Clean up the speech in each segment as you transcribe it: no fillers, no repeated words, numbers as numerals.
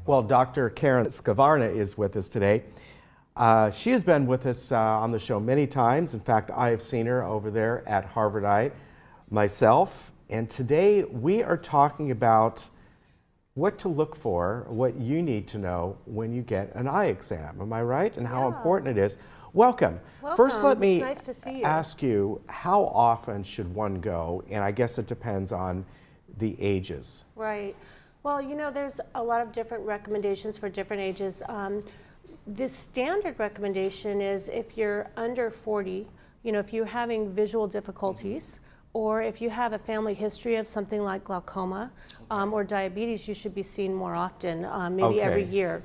Well, Dr. Karen Skavarna is with us today. She has been with us on the show many times. In fact, I have seen her over there at Harvard Eye myself. And today we are talking about what to look for, what you need to know when you get an eye exam. Am I right? And how important it is. Welcome. First, let me ask you, how often should one go? And I guess it depends on the ages. Right. Well, you know, there's a lot of different recommendations for different ages. The standard recommendation is if you're under 40, you know, if you're having visual difficulties, or if you have a family history of something like glaucoma or diabetes, you should be seen more often, maybe every year.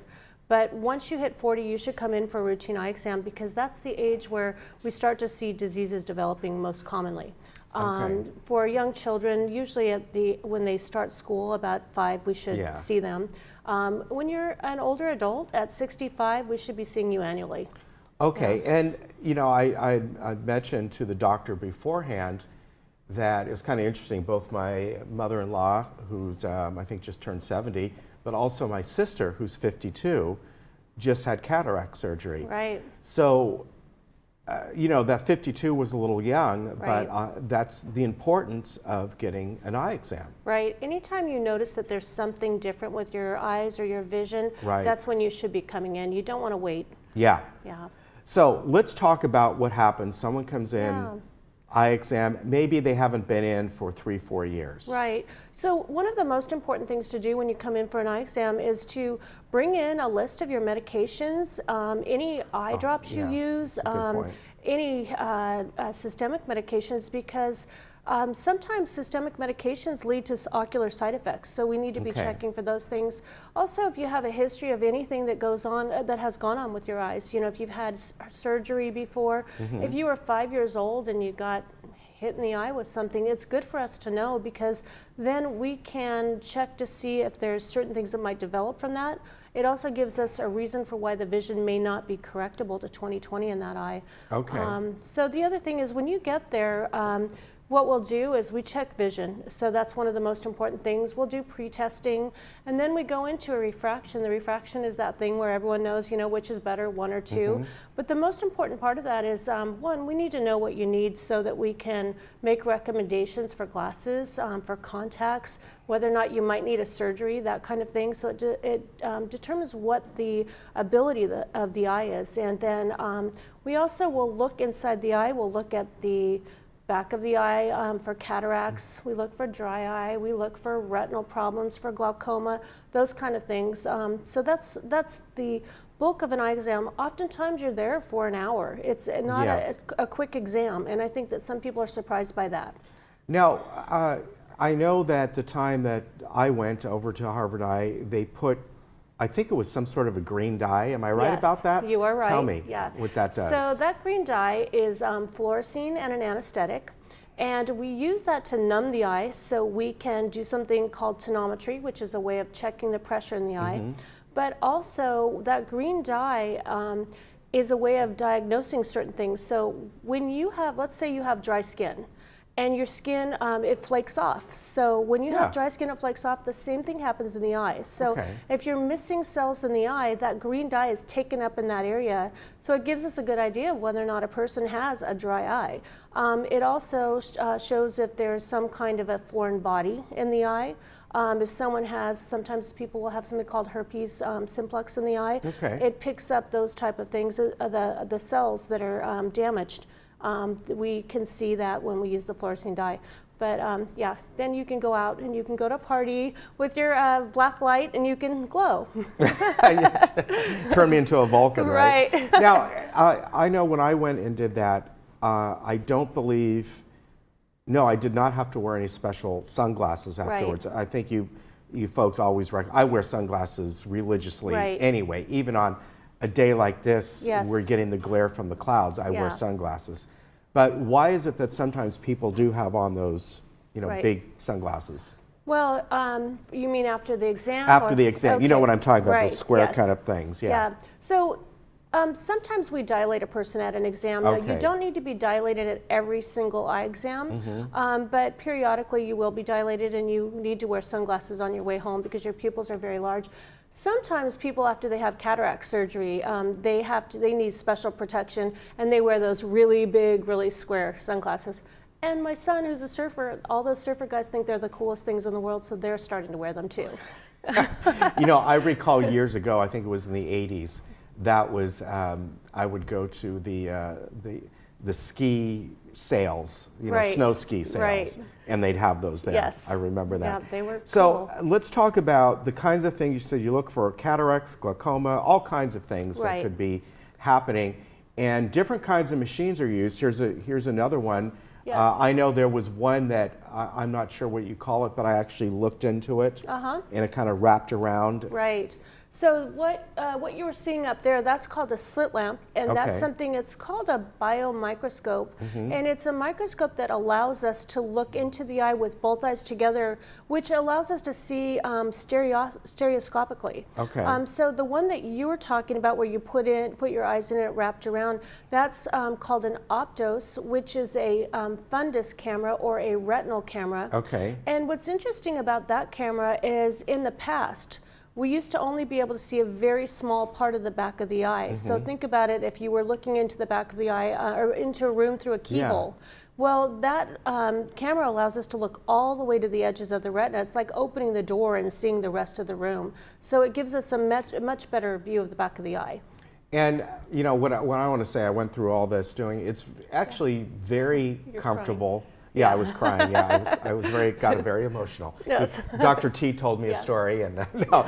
But once you hit 40, you should come in for a routine eye exam because that's the age where we start to see diseases developing most commonly. For young children, usually when they start school, about 5, we should see them. When you're an older adult, at 65, we should be seeing you annually. Okay, and you know, I mentioned to the doctor beforehand that it was kind of interesting. Both my mother-in-law, who's I think just turned 70, but also my sister, who's 52, just had cataract surgery. Right. So, you know, that 52 was a little young, but that's the importance of getting an eye exam. Right. Anytime you notice that there's something different with your eyes or your vision, that's when you should be coming in. You don't want to wait. Yeah. So let's talk about what happens. Someone comes in, eye exam, maybe they haven't been in for 3-4 years. Right. So one of the most important things to do when you come in for an eye exam is to bring in a list of your medications, any eye drops you use, any systemic medications, because sometimes systemic medications lead to ocular side effects, so we need to be checking for those things. Also, if you have a history of anything that goes on, that has gone on with your eyes, you know, if you've had surgery before, if you were 5 years old and you got hit in the eye with something, it's good for us to know because then we can check to see if there's certain things that might develop from that. It also gives us a reason for why the vision may not be correctable to 20/20 in that eye. So the other thing is when you get there, what we'll do is we check vision. So that's one of the most important things. We'll do pre-testing, and then we go into a refraction. The refraction is that thing where everyone knows, you know, which is better, 1 or 2. But the most important part of that is, one, we need to know what you need so that we can make recommendations for glasses, for contacts, whether or not you might need a surgery, that kind of thing. So it determines what the ability of the eye is. And then we also will look inside the eye. We'll look at the back of the eye for cataracts, we look for dry eye, we look for retinal problems, for glaucoma, those kind of things. So that's the bulk of an eye exam. Oftentimes you're there for an hour. It's not a quick exam, and I think that some people are surprised by that. Now, I know that the time that I went over to Harvard Eye, they put, I think it was some sort of a green dye. Am I right about that? You are right. Tell me what that does. So that green dye is fluorescein and an anesthetic. And we use that to numb the eye so we can do something called tonometry, which is a way of checking the pressure in the eye. But also that green dye is a way of diagnosing certain things. So when you have, let's say you have dry skin, and your skin, it flakes off. So when you have dry skin, it flakes off. The same thing happens in the eye. So if you're missing cells in the eye, that green dye is taken up in that area. So it gives us a good idea of whether or not a person has a dry eye. It also shows if there's some kind of a foreign body in the eye. If someone has, sometimes people will have something called herpes simplex in the eye. It picks up those type of things, the cells that are damaged. We can see that when we use the fluorescein dye. But yeah, then you can go out and you can go to a party with your black light and you can glow. Turn me into a Vulcan, right? Now, I know when I went and did that, I don't believe, no, I did not have to wear any special sunglasses afterwards. I think you folks always I wear sunglasses religiously anyway, even on a day like this, we're getting the glare from the clouds, I wear sunglasses. But why is it that sometimes people do have on those, you know, big sunglasses? Well, you mean after the exam? After the exam, you know what I'm talking about, the square kind of things, So sometimes we dilate a person at an exam. Now, you don't need to be dilated at every single eye exam, but periodically you will be dilated and you need to wear sunglasses on your way home because your pupils are very large. Sometimes people, after they have cataract surgery, they need special protection, and they wear those really big, really square sunglasses. And my son, who's a surfer, all those surfer guys think they're the coolest things in the world, so they're starting to wear them too. You know, I recall years ago, I think it was in the 80s, that was, I would go to the ski sales, you know, Right. snow ski sales, Right. and they'd have those there. Yes. I remember that. Yeah, they were So cool. let's talk about the kinds of things you said. You look for cataracts, glaucoma, all kinds of things that Right. could be happening, and different kinds of machines are used. Here's another one. Yes. I know there was one that I'm not sure what you call it, but I actually looked into it, and it kind of wrapped around. Right. So what you were seeing up there, that's called a slit lamp, and that's Okay. something, it's called a biomicroscope, and it's a microscope that allows us to look into the eye with both eyes together, which allows us to see stereoscopically. Okay. So the one that you were talking about, where you put your eyes in it wrapped around, that's called an Optos, which is a fundus camera or a retinal camera. Okay. And what's interesting about that camera is, in the past, we used to only be able to see a very small part of the back of the eye. So think about it, if you were looking into the back of the eye or into a room through a keyhole. Well, that camera allows us to look all the way to the edges of the retina. It's like opening the door and seeing the rest of the room. So it gives us a much better view of the back of the eye. And you know what I want to say, I went through all this it's actually very comfortable. Yeah, I was crying. Yeah, I was got very emotional. Yes. Dr. T told me a story, and Oh,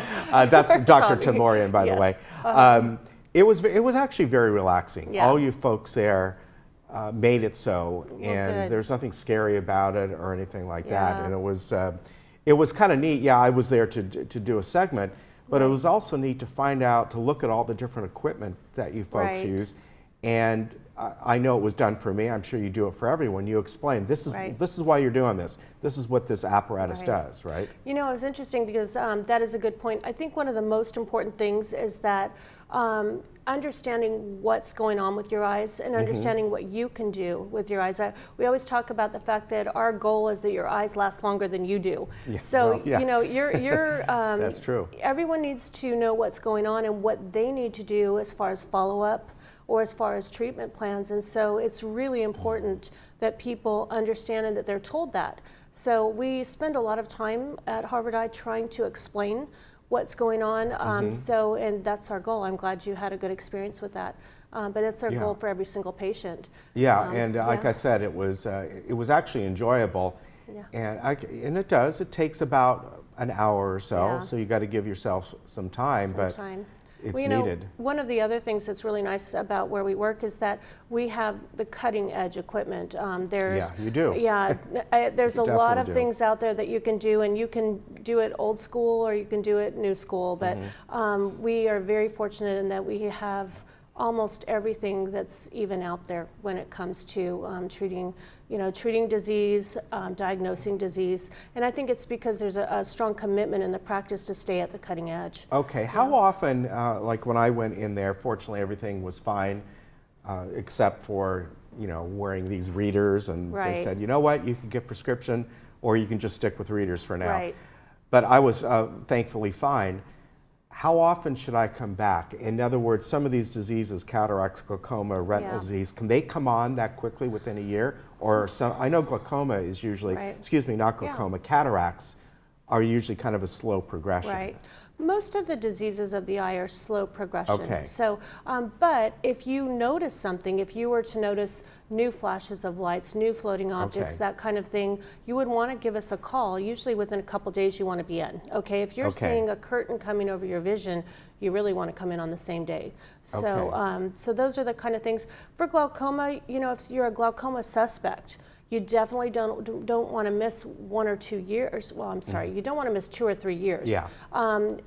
that's Dr. Tamorian, by the Yes. way. It was actually very relaxing. Yeah. All you folks there made it so, and good. there's nothing scary about it or anything like that. Yeah. And it was kind of neat. Yeah, I was there to do a segment, but it was also neat to find out, to look at all the different equipment that you folks Right. use. And I know it was done for me. I'm sure you do it for everyone. You explain, this is why you're doing this. This is what this apparatus does, right? You know, it's interesting because that is a good point. I think one of the most important things is that understanding what's going on with your eyes and understanding what you can do with your eyes. We always talk about the fact that our goal is that your eyes last longer than you do. Yeah, So, well, yeah. you know, you're That's true. Everyone needs to know what's going on and what they need to do as far as follow-up or as far as treatment plans. And so it's really important that people understand and that they're told that. So we spend a lot of time at Harvard Eye trying to explain what's going on. And that's our goal. I'm glad you had a good experience with that. But it's our goal for every single patient. Yeah, and like I said, it was actually enjoyable. Yeah. And it takes about an hour or so, Yeah. so you got to give yourself some time, but it's Well, you know, needed. one of the other things that's really nice about where we work is that we have the cutting edge equipment. Yeah, you do. Yeah, there's You a lot of definitely do. things out there that you can do, and you can do it old school or you can do it new school. But we are very fortunate in that we have almost everything that's even out there when it comes to treating disease, diagnosing disease. And I think it's because there's a strong commitment in the practice to stay at the cutting edge. Okay, how often, like when I went in there, fortunately everything was fine, except for, wearing these readers, and they said, you know what, you can get prescription, or you can just stick with readers for now. Right. But I was thankfully fine. How often should I come back? In other words, some of these diseases, cataracts, glaucoma, retinal disease, can they come on that quickly within a year? Or I know glaucoma is usually, not glaucoma, cataracts are usually kind of a slow progression. Right. Most of the diseases of the eye are slow progression. Okay. So, but if you notice something, if you were to notice new flashes of lights, new floating objects, that kind of thing, you would want to give us a call. Usually within a couple days you want to be in. Okay. If you're seeing a curtain coming over your vision, you really want to come in on the same day. So, so those are the kind of things. For glaucoma, if you're a glaucoma suspect, you definitely don't want to miss 1 or 2 years. Well, I'm sorry, you don't want to miss 2 or 3 years. Yeah.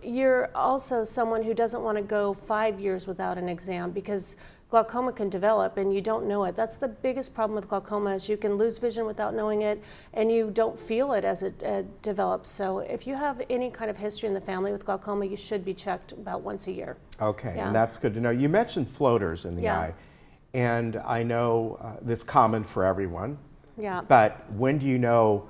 You're also someone who doesn't want to go 5 years without an exam, because glaucoma can develop and you don't know it. That's the biggest problem with glaucoma, is you can lose vision without knowing it, and you don't feel it as it develops. So if you have any kind of history in the family with glaucoma, you should be checked about once a year. Okay, and that's good to know. You mentioned floaters in the eye, and I know this is common for everyone. Yeah. But when do you know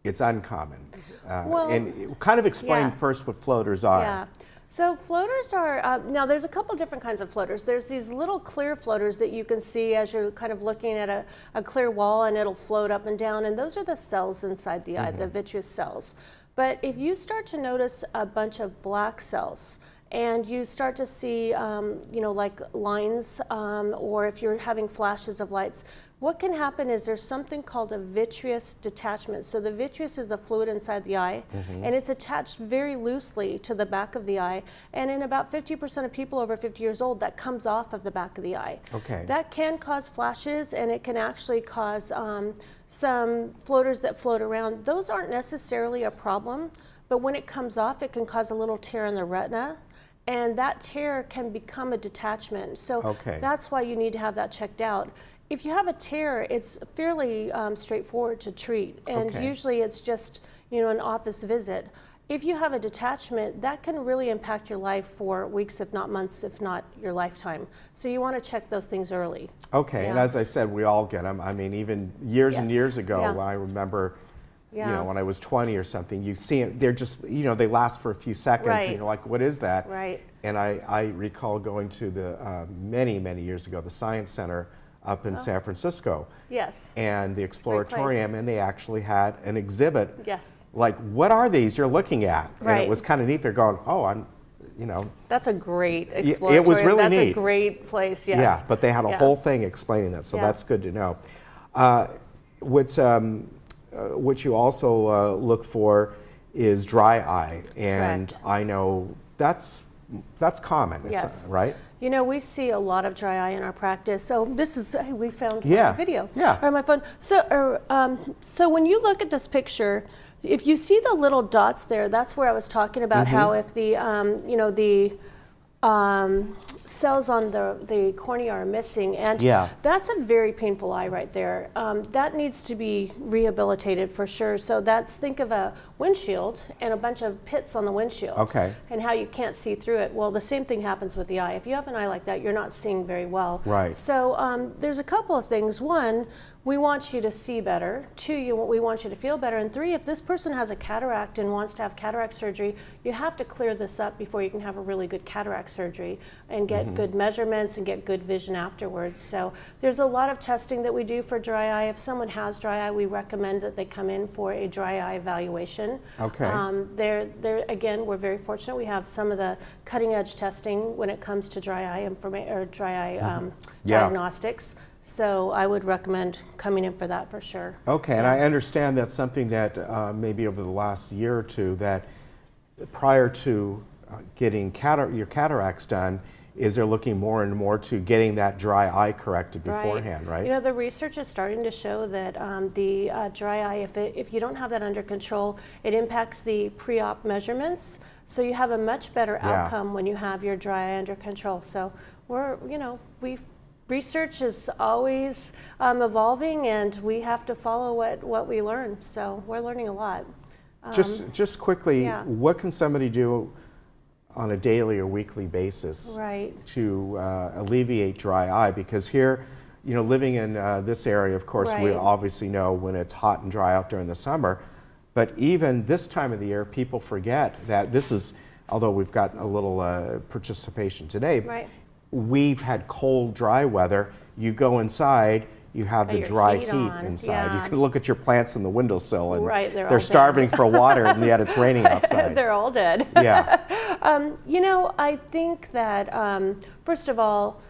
it's uncommon? And kind of explain first what floaters are. Yeah. So floaters are, now there's a couple different kinds of floaters. There's these little clear floaters that you can see as you're kind of looking at a clear wall, and it'll float up and down, and those are the cells inside the eye, the vitreous cells. But if you start to notice a bunch of black cells, and you start to see, you know, like lines, or if you're having flashes of lights, what can happen is there's something called a vitreous detachment. So the vitreous is a fluid inside the eye, and it's attached very loosely to the back of the eye. And in about 50% of people over 50 years old, that comes off of the back of the eye. Okay. That can cause flashes, and it can actually cause some floaters that float around. Those aren't necessarily a problem, but when it comes off, it can cause a little tear in the retina. And that tear can become a detachment. So that's why you need to have that checked out. If you have a tear, it's fairly straightforward to treat. And usually it's just, you know, an office visit. If you have a detachment, that can really impact your life for weeks, if not months, if not your lifetime. So you want to check those things early. Okay, and as I said, we all get them. I mean, even years and years ago, I remember, you know, when I was 20 or something, you see it, they're just, you know, they last for a few seconds, and you're like, what is that? And I recall going to the, many, many years ago, the Science Center up in San Francisco. And the Exploratorium, and they actually had an exhibit. Like, what are these you're looking at? And it was kind of neat. They're going, oh, I'm, you know. That's a great Exploratorium. It was really neat. That's a great place, Yeah, but they had a whole thing explaining that, so that's good to know. What you also look for is dry eye, and I know that's common, right? You know, we see a lot of dry eye in our practice. So this is, hey, we found a video on my phone. So, so when you look at this picture, if you see the little dots there, that's where I was talking about how if the, you know, the cells on the cornea are missing, and that's a very painful eye right there. That needs to be rehabilitated for sure. So that's, think of a windshield and a bunch of pits on the windshield, and how you can't see through it. Well, the same thing happens with the eye. If you have an eye like that, you're not seeing very well. So there's a couple of things. One, we want you to see better. Two, we want you to feel better. And three, if this person has a cataract and wants to have cataract surgery, you have to clear this up before you can have a really good cataract surgery and get good measurements and get good vision afterwards. So there's a lot of testing that we do for dry eye. If someone has dry eye, we recommend that they come in for a dry eye evaluation. Again, we're very fortunate. We have some of the cutting edge testing when it comes to dry eye diagnostics. So I would recommend coming in for that for sure. And I understand that's something that maybe over the last year or two, that prior to getting your cataracts done, is they're looking more and more to getting that dry eye corrected beforehand, right? You know, the research is starting to show that the dry eye, if you don't have that under control, it impacts the pre-op measurements. So you have a much better outcome when you have your dry eye under control. So research is always evolving, and we have to follow what we learn. So we're learning a lot. Just quickly, what can somebody do on a daily or weekly basis to alleviate dry eye? Because here, you know, living in this area, of course, we obviously know when it's hot and dry out during the summer. But even this time of the year, people forget that this is, although we've got a little participation today, we've had cold, dry weather. You go inside, you have the dry heat inside. You can look at your plants in the windowsill, and they're starving for water, and yet it's raining outside. They're all dead. You know, I think that, first of all,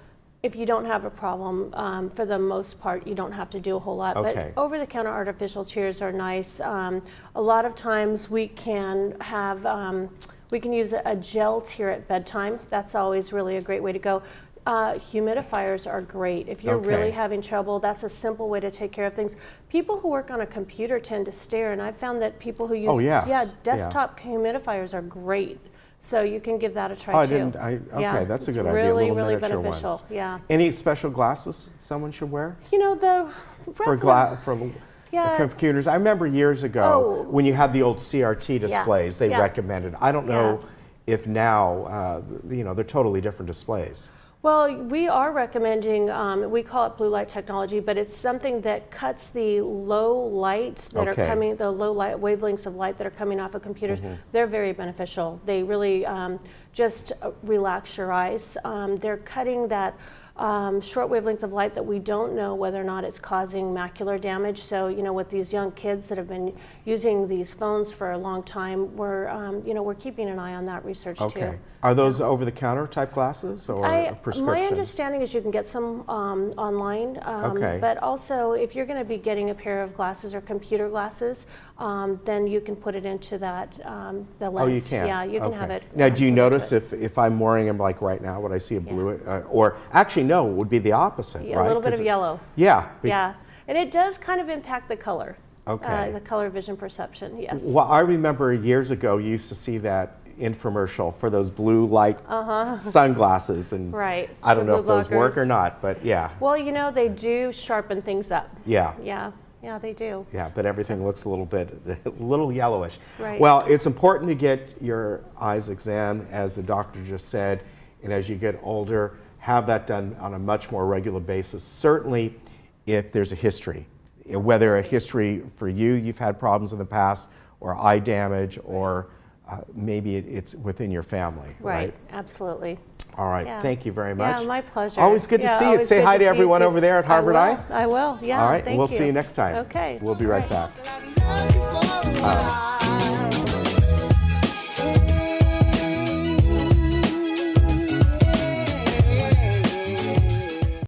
if you don't have a problem, for the most part, you don't have to do a whole lot. But over-the-counter artificial tears are nice. A lot of times we can have, we can use a gel tear at bedtime. That's always really a great way to go. Humidifiers are great. If you're really having trouble, that's a simple way to take care of things. People who work on a computer tend to stare, and I've found that people who use desktop humidifiers are great. So you can give that a try too. That's a good idea. Really beneficial. Any special glasses someone should wear? You know, for computers. I remember years ago when you had the old CRT displays, they recommended. I don't know if now, you know, they're totally different displays. Well, we are recommending, we call it blue light technology, but it's something that cuts the low lights that are coming, the low light wavelengths of light that are coming off of computers. They're very beneficial. They really just relax your eyes. They're cutting that short wavelength of light that we don't know whether or not it's causing macular damage. So, you know, with these young kids that have been using these phones for a long time, we're keeping an eye on that research too. Are those over-the-counter type glasses or prescription? My understanding is you can get some online, but also if you're going to be getting a pair of glasses or computer glasses, then you can put it into that the lens. Oh, you can? Yeah, you can have it. Now, do you notice if I'm wearing them like right now, would I see a blue, or actually no, it would be the opposite, Yeah, right? a little bit of yellow. Yeah. Yeah, and it does kind of impact the color. Okay. The color vision perception, yes. Well, I remember years ago you used to see that infomercial for those blue light sunglasses, and I don't know if those work or not, but yeah. Well, you know, they do sharpen things up. Yeah. Yeah, they do. Yeah, but everything looks a little yellowish. Right. Well, it's important to get your eyes examined, as the doctor just said, and as you get older, have that done on a much more regular basis. Certainly if there's a history, whether a history for you've had problems in the past, or eye damage, or maybe it's within your family. Right, absolutely. All right, thank you very much. Yeah, my pleasure. Always good to see you. Say hi to everyone over there at Harvard Eye. I will, yeah. All right, thank we'll you. see you next time. Okay. We'll be right back.